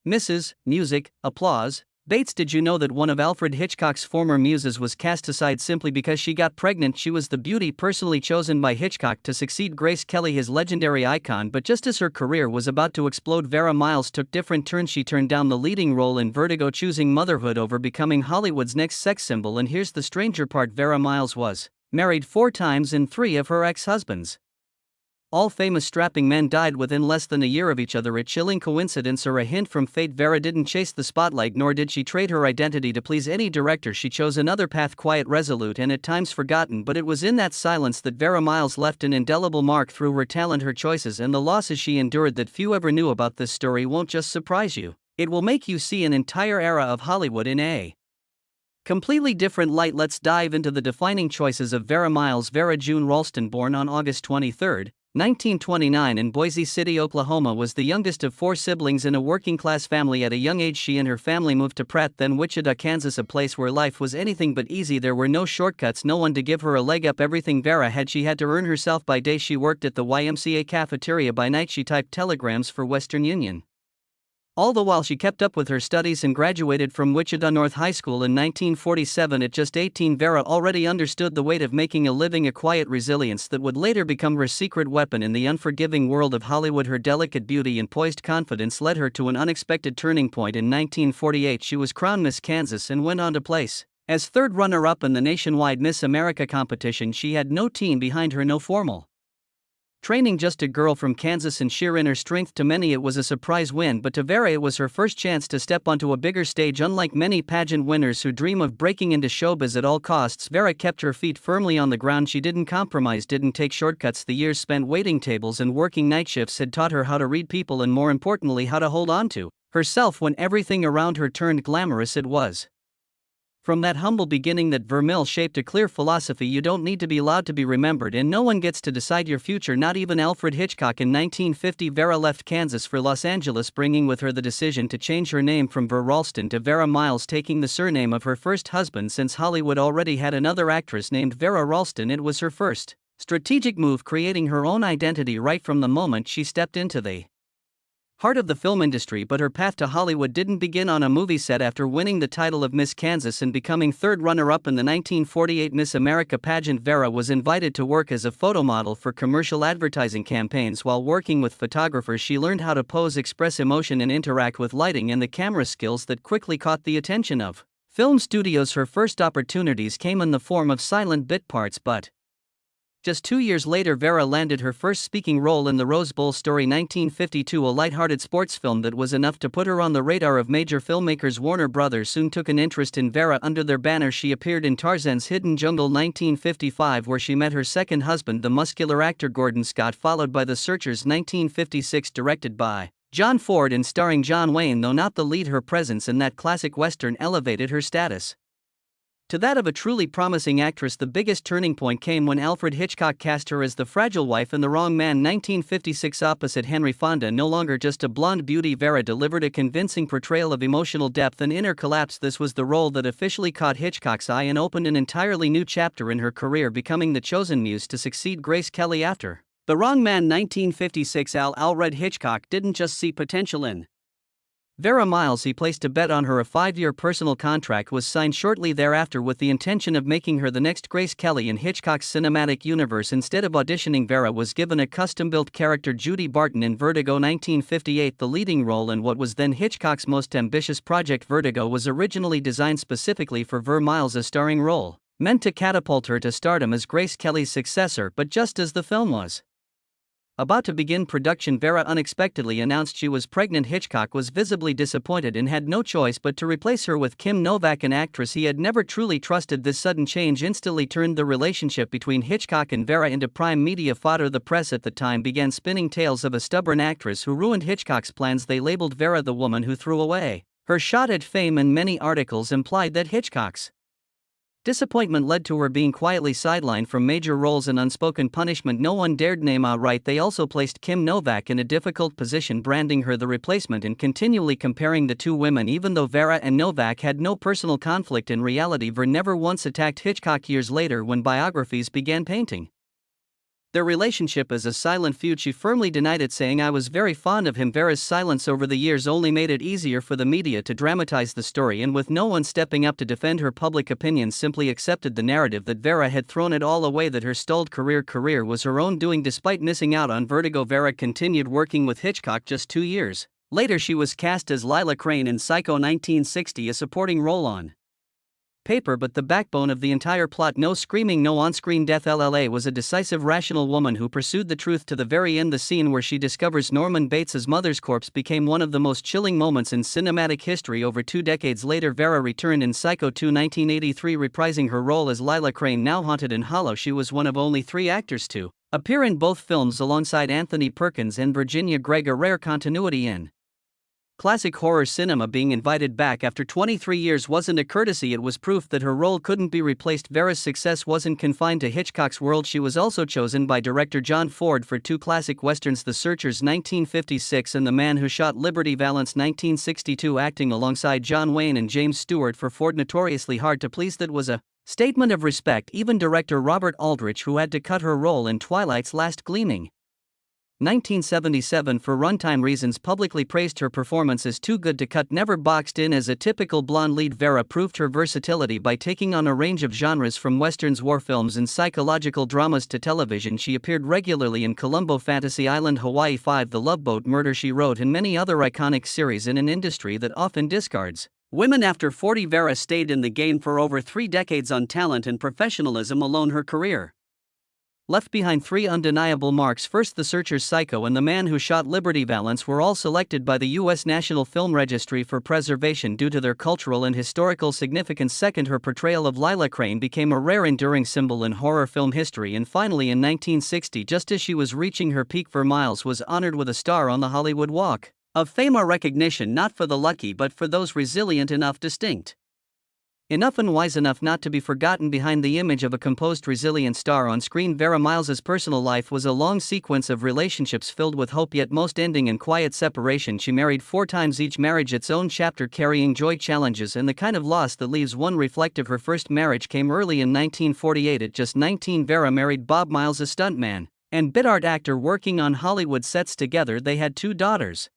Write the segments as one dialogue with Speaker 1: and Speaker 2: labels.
Speaker 1: Mrs. Music, applause. Bates, did you know that one of Alfred Hitchcock's former muses was cast aside simply because she got pregnant? She was the beauty personally chosen by Hitchcock to succeed Grace Kelly, his legendary icon, but just as her career was about to explode, Vera Miles took different turns. She turned down the leading role in Vertigo, choosing motherhood over becoming Hollywood's next sex symbol. And here's the stranger part: Vera Miles was married 4 times, and 3 of her ex-husbands, all famous strapping men, died within less than a year of each other. A chilling coincidence or a hint from fate? Vera didn't chase the spotlight, nor did she trade her identity to please any director. She chose another path, quiet, resolute, and at times forgotten, but it was in that silence that Vera Miles left an indelible mark through her talent, her choices, and the losses she endured that few ever knew about. This story won't just surprise you, it will make you see an entire era of Hollywood in a completely different light. Let's dive into the defining choices of Vera Miles. Vera June Ralston, born on August 23, 1929 in Boise City, Oklahoma, was the youngest of 4 siblings in a working-class family. At a young age, she and her family moved to Pratt, then Wichita, Kansas, a place where life was anything but easy. There were no shortcuts, no one to give her a leg up. Everything Vera had, she had to earn herself. By day, she worked at the YMCA cafeteria. By night, she typed telegrams for Western Union. All the while, she kept up with her studies and graduated from Wichita North High School in 1947. At just 18, Vera already understood the weight of making a living, a quiet resilience that would later become her secret weapon in the unforgiving world of Hollywood. Her delicate beauty and poised confidence led her to an unexpected turning point. In 1948, she was crowned Miss Kansas and went on to place as 3rd runner-up in the nationwide Miss America competition. She had no team behind her, no formal training, just a girl from Kansas and sheer inner strength. To many, it was a surprise win, but to Vera, it was her first chance to step onto a bigger stage. Unlike many pageant winners who dream of breaking into showbiz at all costs, Vera kept her feet firmly on the ground. She didn't compromise, didn't take shortcuts. The years spent waiting tables and working night shifts had taught her how to read people and, more importantly, how to hold on to herself when everything around her turned glamorous. It was from that humble beginning that Vera Miles shaped a clear philosophy: you don't need to be loud to be remembered, and no one gets to decide your future, not even Alfred Hitchcock. In 1950, Vera left Kansas for Los Angeles, bringing with her the decision to change her name from Vera Ralston to Vera Miles, taking the surname of her first husband. Since Hollywood already had another actress named Vera Ralston, it was her first strategic move, creating her own identity right from the moment she stepped into the heart of the film industry. But her path to Hollywood didn't begin on a movie set. After winning the title of Miss Kansas and becoming 3rd runner-up in the 1948 Miss America pageant, Vera was invited to work as a photo model for commercial advertising campaigns. While working with photographers, she learned how to pose, express emotion, and interact with lighting and the camera, skills that quickly caught the attention of film studios. Her first opportunities came in the form of silent bit parts, but just 2 years later, Vera landed her first speaking role in The Rose Bowl Story, 1952, a lighthearted sports film that was enough to put her on the radar of major filmmakers. Warner Brothers soon took an interest in Vera. Under their banner, she appeared in Tarzan's Hidden Jungle, 1955, where she met her second husband, the muscular actor Gordon Scott, followed by The Searchers, 1956, directed by John Ford and starring John Wayne. Though not the lead, her presence in that classic western elevated her status to that of a truly promising actress. The biggest turning point came when Alfred Hitchcock cast her as the fragile wife in The Wrong Man, 1956, opposite Henry Fonda. No longer just a blonde beauty, Vera delivered a convincing portrayal of emotional depth and inner collapse. This was the role that officially caught Hitchcock's eye and opened an entirely new chapter in her career, becoming the chosen muse to succeed Grace Kelly. After The Wrong Man, 1956, Alfred Hitchcock didn't just see potential in Vera Miles, he placed a bet on her. A 5-year personal contract was signed shortly thereafter with the intention of making her the next Grace Kelly in Hitchcock's cinematic universe. Instead of auditioning, Vera was given a custom-built character, Judy Barton, in Vertigo, 1958. The leading role in what was then Hitchcock's most ambitious project, Vertigo, was originally designed specifically for Vera Miles, a starring role meant to catapult her to stardom as Grace Kelly's successor. But just as the film was about to begin production, Vera unexpectedly announced she was pregnant. Hitchcock was visibly disappointed and had no choice but to replace her with Kim Novak, an actress he had never truly trusted. This sudden change instantly turned the relationship between Hitchcock and Vera into prime media fodder. The press at the time began spinning tales of a stubborn actress who ruined Hitchcock's plans. They labeled Vera the woman who threw away her shot at fame, and many articles implied that Hitchcock's disappointment led to her being quietly sidelined from major roles. An unspoken punishment no one dared name outright. They also placed Kim Novak in a difficult position, branding her the replacement and continually comparing the two women. Even though Vera and Novak had no personal conflict, in reality Vera never once attacked Hitchcock. Years later, when biographies began painting Their relationship is a silent feud. She firmly denied it, saying, "I was very fond of him." Vera's silence over the years only made it easier for the media to dramatize the story, and with no one stepping up to defend her, public opinion simply accepted the narrative that Vera had thrown it all away, that her stalled career was her own doing. Despite missing out on Vertigo, Vera continued working with Hitchcock. Just 2 years later, she was cast as Lila Crane in Psycho 1960, a supporting role on paper but the backbone of the entire plot. No screaming, no on-screen death. LLA was a decisive, rational woman who pursued the truth to the very end. The scene where she discovers Norman Bates's mother's corpse became one of the most chilling moments in cinematic history. Over 2 decades later, Vera returned in Psycho 2 1983, reprising her role as Lila Crane. Now haunted and hollow, she was one of only 3 actors to appear in both films alongside Anthony Perkins and Virginia Gregg, a rare continuity in classic horror cinema. Being invited back after 23 years wasn't a courtesy, it was proof that her role couldn't be replaced. Vera's success wasn't confined to Hitchcock's world. She was also chosen by director John Ford for 2 classic westerns, The Searchers 1956 and The Man Who Shot Liberty Valance 1962, acting alongside John Wayne and James Stewart. For Ford, notoriously hard to please, that was a statement of respect. Even director Robert Aldrich, who had to cut her role in Twilight's last gleaming 1977 for runtime reasons, publicly praised her performance as too good to cut. Never boxed in as a typical blonde lead, Vera proved her versatility by taking on a range of genres, from westerns, war films, and psychological dramas to television. She appeared regularly in Columbo, Fantasy Island, Hawaii 5, The Love Boat, Murder, She Wrote, and many other iconic series. In an industry that often discards women after 40, Vera stayed in the game for over 3 decades. On talent and professionalism alone, her career left behind 3 undeniable marks. First, The Searchers, Psycho, and The Man Who Shot Liberty Valance were all selected by the U.S. National Film Registry for preservation due to their cultural and historical significance. Second, her portrayal of Lila Crane became a rare, enduring symbol in horror film history. And finally, in 1960, just as she was reaching her peak, Vera Miles was honored with a star on the Hollywood Walk of Fame, a recognition not for the lucky but for those resilient enough, distinct enough, and wise enough not to be forgotten. Behind the image of a composed, resilient star on screen, Vera Miles's personal life was a long sequence of relationships filled with hope, yet most ending in quiet separation. She married 4 times, each marriage its own chapter, carrying joy, challenges, and the kind of loss that leaves one reflective. Her first marriage came early in 1948. At just 19, Vera married Bob Miles, a stuntman and bit art actor working on Hollywood sets. Together they had 2 daughters,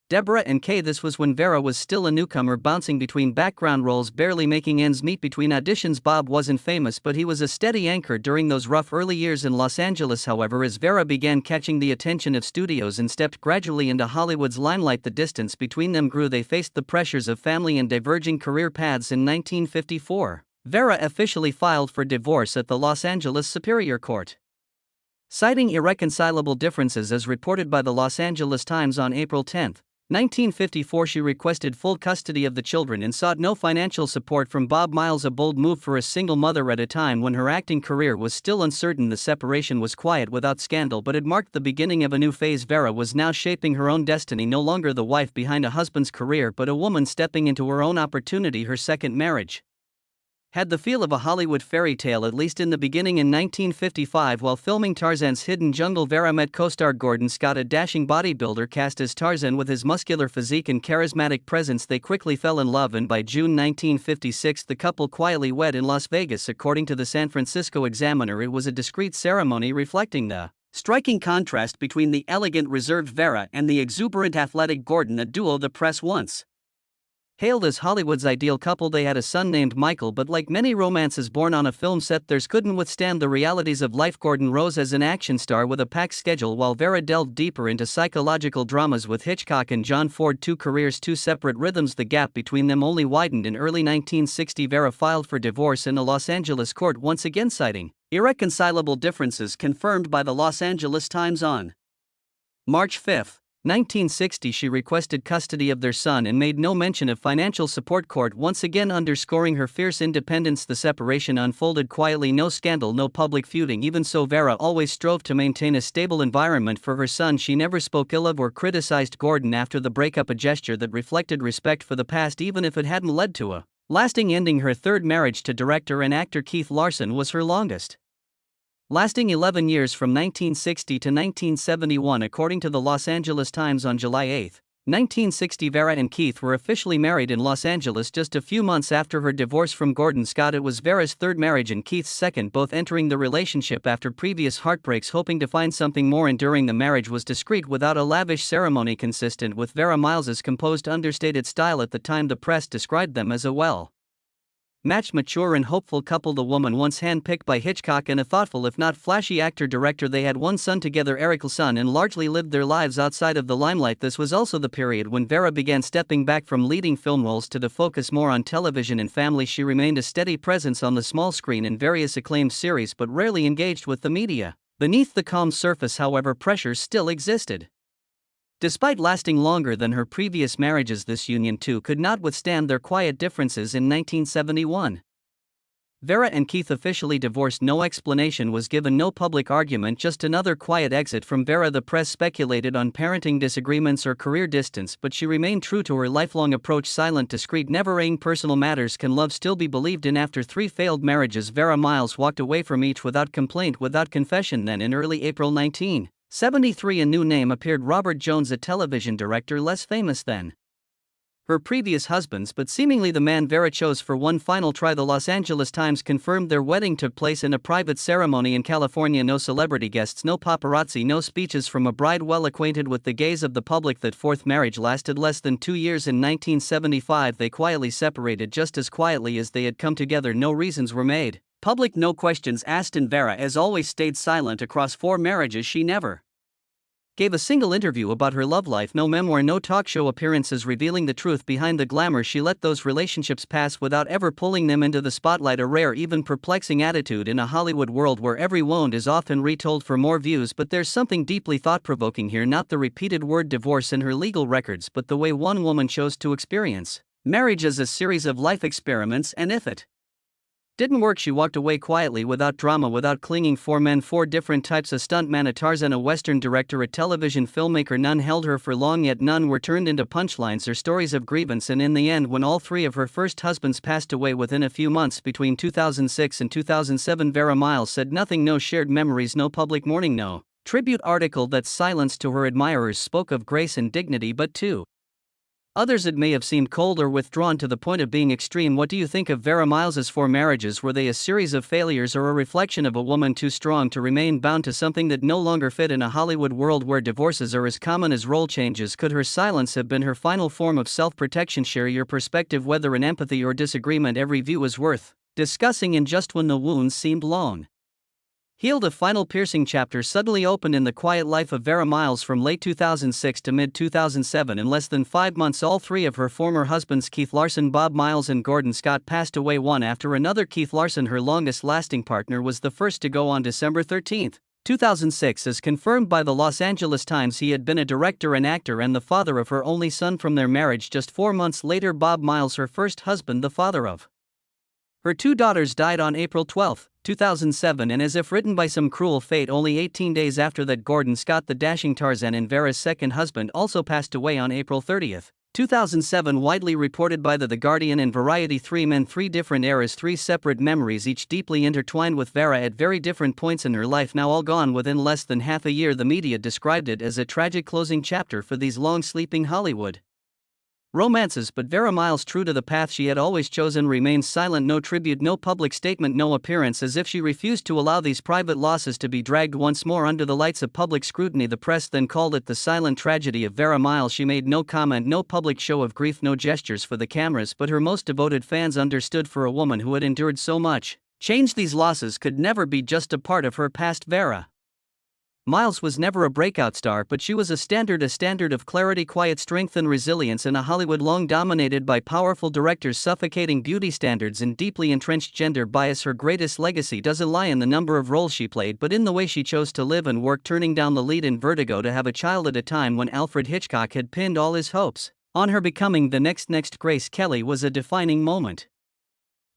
Speaker 1: Deborah and Kay. This was when Vera was still a newcomer, bouncing between background roles, barely making ends meet between auditions. Bob wasn't famous, but he was a steady anchor during those rough early years in Los Angeles. However, as Vera began catching the attention of studios and stepped gradually into Hollywood's limelight, the distance between them grew. They faced the pressures of family and diverging career paths. In 1954, Vera officially filed for divorce at the Los Angeles Superior Court, citing irreconcilable differences. As reported by the Los Angeles Times on April 10, 1954, she requested full custody of the children and sought no financial support from Bob Miles, a bold move for a single mother at a time when her acting career was still uncertain. The separation was quiet, without scandal, but it marked the beginning of a new phase. Vera was now shaping her own destiny, no longer the wife behind a husband's career, but a woman stepping into her own opportunity. Her second marriage had the feel of a Hollywood fairy tale, at least in the beginning. In 1955, while filming Tarzan's Hidden Jungle, Vera met co-star Gordon Scott, a dashing bodybuilder cast as Tarzan. With his muscular physique and charismatic presence, they quickly fell in love, and by June 1956, the couple quietly wed in Las Vegas. According to the San Francisco Examiner, it was a discreet ceremony reflecting the striking contrast between the elegant, reserved Vera and the exuberant, athletic Gordon, a duo the press once hailed as Hollywood's ideal couple. They had a son named Michael, but like many romances born on a film set, theirs couldn't withstand the realities of life. Gordon rose as an action star with a packed schedule, while Vera delved deeper into psychological dramas with Hitchcock and John Ford. 2 careers, 2 separate rhythms. The gap between them only widened. In early 1960, Vera filed for divorce in a Los Angeles court, once again citing irreconcilable differences, confirmed by the Los Angeles Times on March 5, 1960. She requested custody of their son and made no mention of financial support, court once again underscoring her fierce independence. The separation unfolded quietly, no scandal, no public feuding. Even so, Vera always strove to maintain a stable environment for her son. She never spoke ill of or criticized Gordon after the breakup, a gesture that reflected respect for the past, even if it hadn't led to a lasting ending. Her third marriage, to director and actor Keith Larson, was her longest, lasting 11 years, from 1960 to 1971. According to the Los Angeles Times on July 8, 1960. Vera and Keith were officially married in Los Angeles just a few months after her divorce from Gordon Scott. It was Vera's third marriage and Keith's second, both entering the relationship after previous heartbreaks, hoping to find something more enduring. The marriage was discreet without a lavish ceremony, consistent with Vera Miles's composed, understated style. At the time, the press described them as a well-matched, mature and hopeful couple. The woman once handpicked by Hitchcock and a thoughtful if not flashy actor-director. They had one son together, Eric's son, and largely lived their lives outside of the limelight. This was also the period when Vera began stepping back from leading film roles to focus more on television and family. She remained a steady presence on the small screen in various acclaimed series but rarely engaged with the media. Beneath the calm surface, however, pressures still existed. Despite lasting longer than her previous marriages, this union too could not withstand their quiet differences. In 1971, Vera and Keith officially divorced. No explanation was given, no public argument, just another quiet exit from Vera. The press speculated on parenting disagreements or career distance, but she remained true to her lifelong approach, silent, discreet, never airing personal matters. Can love still be believed in after 3 failed marriages? Vera Miles walked away from each without complaint, without confession. Then in early April 1973, a new name appeared: Robert Jones, a television director less famous than her previous husbands, but seemingly the man Vera chose for one final try. The Los Angeles Times confirmed their wedding took place in a private ceremony in California. No celebrity guests, no paparazzi, no speeches from a bride well acquainted with the gaze of the public. That fourth marriage lasted less than 2 years. In 1975, they quietly separated, just as quietly as they had come together. No reasons were made public, no questions asked, and Vera, as always, stayed silent across 4 marriages. She never gave a single interview about her love life, no memoir, no talk show appearances revealing the truth behind the glamour. She let those relationships pass without ever pulling them into the spotlight, a rare, even perplexing attitude in a Hollywood world where every wound is often retold for more views. But there's something deeply thought-provoking here, not the repeated word divorce in her legal records, but the way one woman chose to experience marriage as a series of life experiments, and if it didn't work, she walked away quietly, without drama, without clinging. 4 men, 4 different types: a stuntman, a Tarzan, a Western director, a television filmmaker. None held her for long, yet none were turned into punchlines or stories of grievance. And in the end, when all 3 of her first husbands passed away within a few months between 2006 and 2007, Vera Miles said nothing, no shared memories, no public mourning, no tribute article. That silence to her admirers spoke of grace and dignity, but to others it may have seemed cold or withdrawn to the point of being extreme. What do you think of Vera Miles's 4 marriages? Were they a series of failures or a reflection of a woman too strong to remain bound to something that no longer fit in a Hollywood world where divorces are as common as role changes? Could her silence have been her final form of self-protection? Share your perspective, whether in empathy or disagreement. Every view is worth discussing, and just when the wounds seemed long healed, a final piercing chapter suddenly opened in the quiet life of Vera Miles. From late 2006 to mid-2007, in less than 5 months, all 3 of her former husbands, Keith Larson, Bob Miles and Gordon Scott, passed away one after another. Keith Larson, her longest-lasting partner, was the first to go on December 13, 2006. As confirmed by the Los Angeles Times, he had been a director and actor and the father of her only son from their marriage. Just 4 months later, Bob Miles, her first husband, the father of her 2 daughters, died on April 12, 2007, and as if written by some cruel fate, only 18 days after that, Gordon Scott, the dashing Tarzan and Vera's second husband, also passed away on April 30, 2007. Widely reported by The Guardian and Variety, 3 men, 3 different eras, 3 separate memories, each deeply intertwined with Vera at very different points in her life, now all gone within less than half a year. The media described it as a tragic closing chapter for these long-sleeping Hollywood romances, but Vera Miles, true to the path she had always chosen, remains silent. No tribute, no public statement, no appearance, as if she refused to allow these private losses to be dragged once more under the lights of public scrutiny. The press then called it the silent tragedy of Vera Miles. She made no comment, no public show of grief, no gestures for the cameras, but her most devoted fans understood. For a woman who had endured so much change, these losses could never be just a part of her past. Vera Miles was never a breakout star, but she was a standard of clarity, quiet strength and resilience in a Hollywood long dominated by powerful directors, suffocating beauty standards and deeply entrenched gender bias. Her greatest legacy doesn't lie in the number of roles she played, but in the way she chose to live and work, turning down the lead in Vertigo to have a child at a time when Alfred Hitchcock had pinned all his hopes on her. Becoming the next Grace Kelly was a defining moment.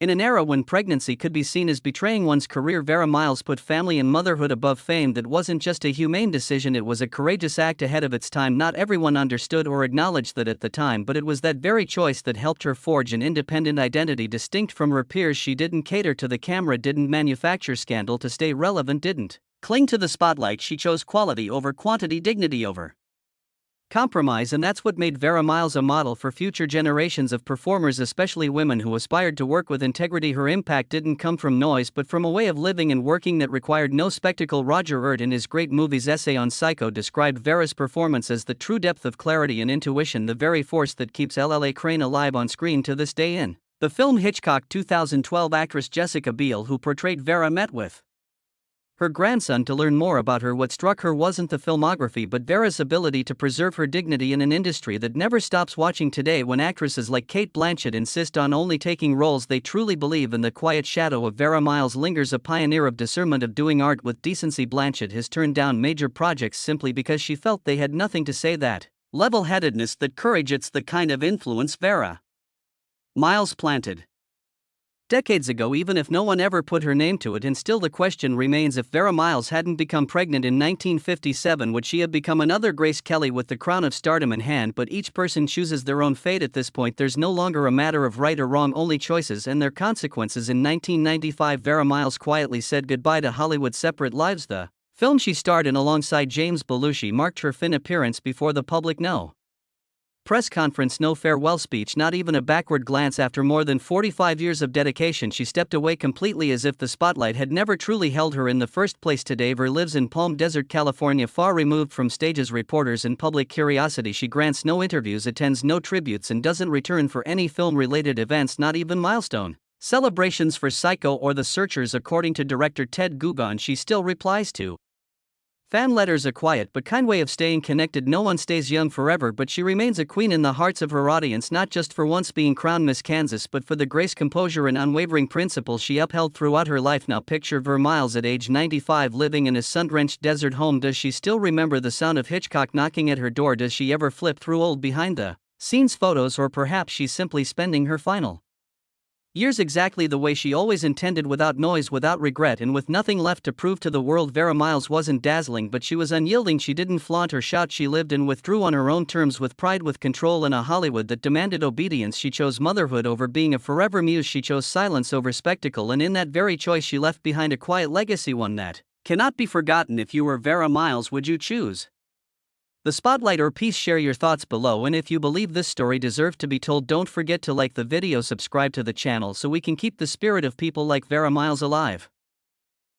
Speaker 1: In an era when pregnancy could be seen as betraying one's career, Vera Miles put family and motherhood above fame. That wasn't just a humane decision, it was a courageous act ahead of its time. Not everyone understood or acknowledged that at the time, but it was that very choice that helped her forge an independent identity distinct from her peers. She didn't cater to the camera, didn't manufacture scandal to stay relevant, didn't cling to the spotlight. She chose quality over quantity, dignity over compromise, and that's what made Vera Miles a model for future generations of performers, especially women who aspired to work with integrity. Her impact didn't come from noise but from a way of living and working that required no spectacle. Roger Ebert, in his Great Movies essay on Psycho, described Vera's performance as the true depth of clarity and intuition, the very force that keeps LLA Crane alive on screen to this day. In the film Hitchcock 2012, actress Jessica Biel, who portrayed Vera, met with her grandson to learn more about her. What struck her wasn't the filmography but Vera's ability to preserve her dignity in an industry that never stops watching. Today, when actresses like Cate Blanchett insist on only taking roles they truly believe in, the quiet shadow of Vera Miles lingers, a pioneer of discernment, of doing art with decency. Blanchett has turned down major projects simply because she felt they had nothing to say. That level-headedness, that courage, it's the kind of influence Vera Miles planted decades ago, even if no one ever put her name to it. And still the question remains, if Vera Miles hadn't become pregnant in 1957, would she have become another Grace Kelly with the crown of stardom in hand? But each person chooses their own fate at this point. There's no longer a matter of right or wrong, only choices and their consequences. In 1995, Vera Miles quietly said goodbye to Hollywood. Separate Lives, the film she starred in alongside James Belushi, marked her fin appearance before the public. No press conference, no farewell speech, not even a backward glance. After more than 45 years of dedication, she stepped away completely, as if the spotlight had never truly held her in the first place. Today, Vera lives in Palm Desert, California, far removed from stages, reporters, and public curiosity. She grants no interviews, attends no tributes, and doesn't return for any film-related events, not even milestone celebrations for Psycho or The Searchers. According to director Ted Gugan, she still replies to fan letters, a quiet but kind way of staying connected. No one stays young forever, but she remains a queen in the hearts of her audience, not just for once being crowned Miss Kansas, but for the grace, composure, and unwavering principles she upheld throughout her life. Now picture Vera Miles at age 95 living in a sun-drenched desert home. Does she still remember the sound of Hitchcock knocking at her door? Does she ever flip through old behind-the-scenes photos? Or perhaps she's simply spending her final years exactly the way she always intended, without noise, without regret, and with nothing left to prove to the world. Vera Miles wasn't dazzling, but she was unyielding. She didn't flaunt or shout, she lived and withdrew on her own terms, with pride, with control. In a Hollywood that demanded obedience, she chose motherhood over being a forever muse. She chose silence over spectacle, and in that very choice she left behind a quiet legacy, one that cannot be forgotten. If you were Vera Miles, would you choose the spotlight or peace? Share your thoughts below, and if you believe this story deserved to be told, don't forget to like the video, subscribe to the channel so we can keep the spirit of people like Vera Miles alive.